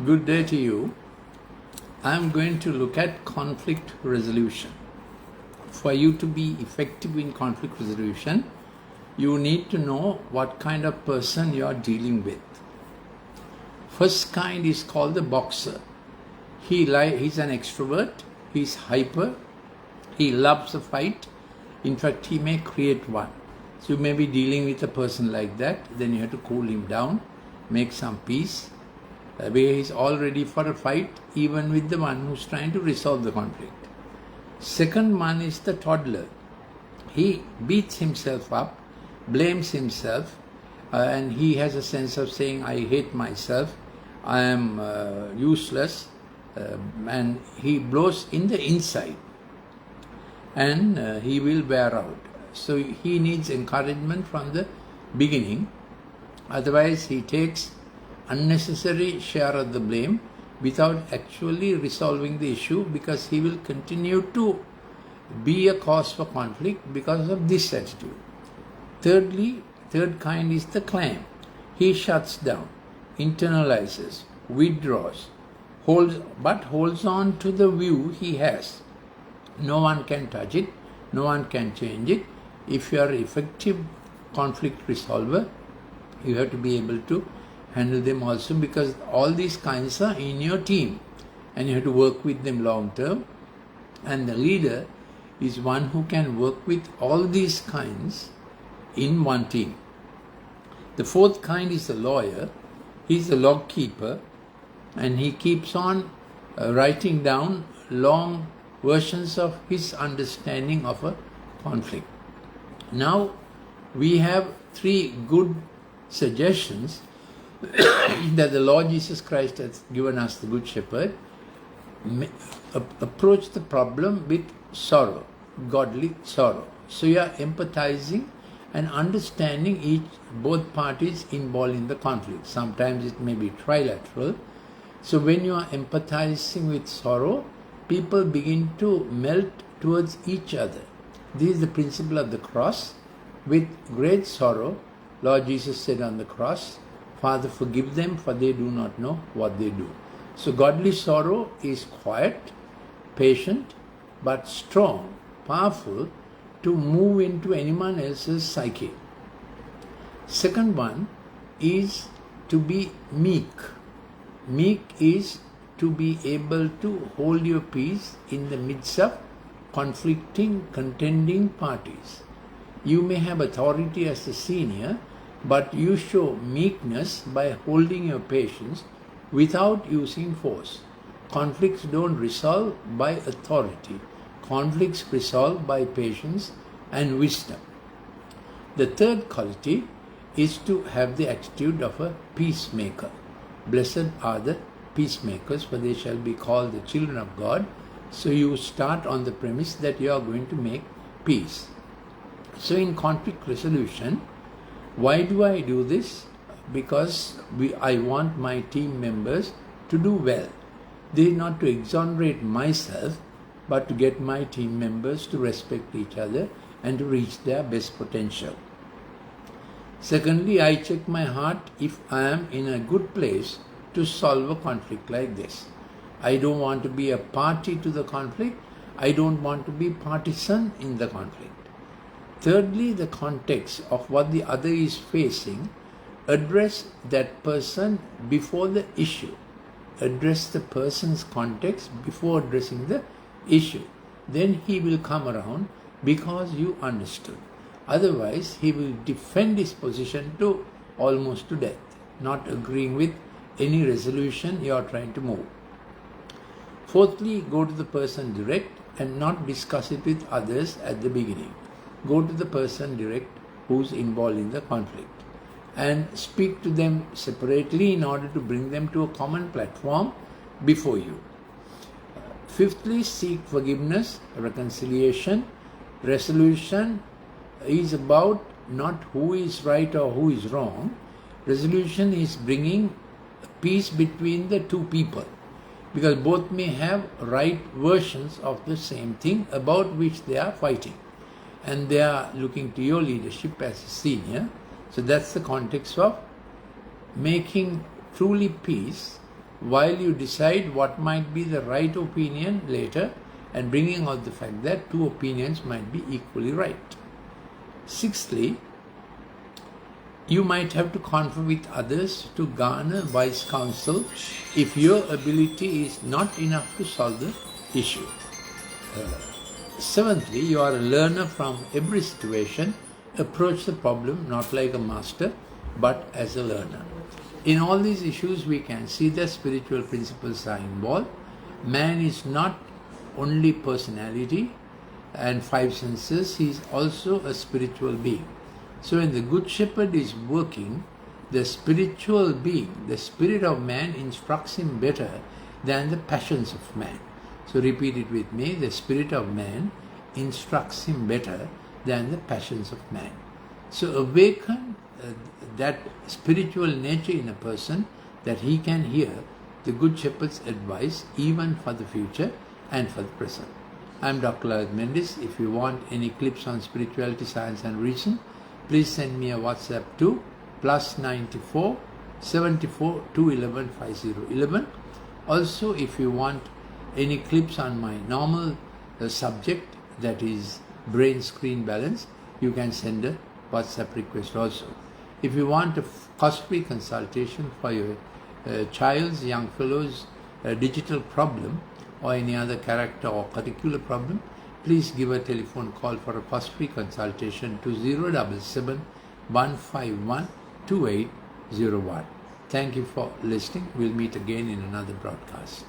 Good day to you. I am going to look at conflict resolution. For you to be effective in conflict resolution, you need to know what kind of person you are dealing with. First kind is called the boxer. He's an extrovert, he's hyper, he loves a fight. In fact, he may create one. So you may be dealing with a person like that, then you have to cool him down, make some peace. Where he's all ready for a fight, even with the one who's trying to resolve the conflict. Second one is the toddler. He beats himself up, blames himself, and he has a sense of saying, I hate myself, I am useless, and he blows in the inside, and he will wear out. So he needs encouragement from the beginning, otherwise he takes unnecessary share of the blame without actually resolving the issue, because he will continue to be a cause for conflict because of this attitude. Third kind is the clam. He shuts down, internalizes, withdraws, holds on to the view he has. No one can touch it, no one can change it. If you are an effective conflict resolver, you have to be able to handle them also, because all these kinds are in your team and you have to work with them long term, and the leader is one who can work with all these kinds in one team. The fourth kind is the lawyer. He's the log keeper, and he keeps on writing down long versions of his understanding of a conflict. Now we have three good suggestions that the Lord Jesus Christ has given us, the Good Shepherd. Approach the problem with sorrow, godly sorrow. So you are empathizing and understanding both parties involved in the conflict. Sometimes it may be trilateral. So when you are empathizing with sorrow, people begin to melt towards each other. This is the principle of the cross. With great sorrow, Lord Jesus said on the cross, Father, forgive them, for they do not know what they do. So godly sorrow is quiet, patient, but strong, powerful to move into anyone else's psyche. Second one is to be meek. Meek is to be able to hold your peace in the midst of conflicting, contending parties. You may have authority as a senior, but you show meekness by holding your patience without using force. Conflicts don't resolve by authority. Conflicts resolve by patience and wisdom. The third quality is to have the attitude of a peacemaker. Blessed are the peacemakers, for they shall be called the children of God. So you start on the premise that you are going to make peace. So in conflict resolution, why do I do this? Because I want my team members to do well. This is not to exonerate myself, but to get my team members to respect each other and to reach their best potential. Secondly, I check my heart if I am in a good place to solve a conflict like this. I don't want to be a party to the conflict. I don't want to be partisan in the conflict. Thirdly, the context of what the other is facing. Address that person before the issue. Address the person's context before addressing the issue. Then he will come around because you understood. Otherwise, he will defend his position to almost to death, not agreeing with any resolution you are trying to move. Fourthly, go to the person direct and not discuss it with others at the beginning. Go to the person direct who's involved in the conflict and speak to them separately in order to bring them to a common platform before you. Fifthly, seek forgiveness, reconciliation. Resolution is about not who is right or who is wrong. Resolution is bringing peace between the two people, because both may have right versions of the same thing about which they are fighting, and they are looking to your leadership as a senior. So that's the context of making truly peace while you decide what might be the right opinion later, and bringing out the fact that two opinions might be equally right. Sixthly, you might have to confer with others to garner wise counsel if your ability is not enough to solve the issue. Seventhly, you are a learner from every situation. Approach the problem not like a master, but as a learner. In all these issues, we can see that spiritual principles are involved. Man is not only personality and five senses, he is also a spiritual being. So when the Good Shepherd is working, the spiritual being, the spirit of man, instructs him better than the passions of man. So repeat it with me, the spirit of man instructs him better than the passions of man. So awaken that spiritual nature in a person, that he can hear the Good Shepherd's advice even for the future and for the present. I am Dr. Lalith Mendis. If you want any clips on spirituality, science and reason, please send me a WhatsApp to +94 74 211 5011. Also, if you want any clips on my normal subject, that is brain screen balance, you can send a WhatsApp request also. If you want a cost-free consultation for your child's, young fellow's digital problem or any other character or curricular problem, please give a telephone call for a cost-free consultation to 077 151 2801. Thank you for listening. We'll meet again in another broadcast.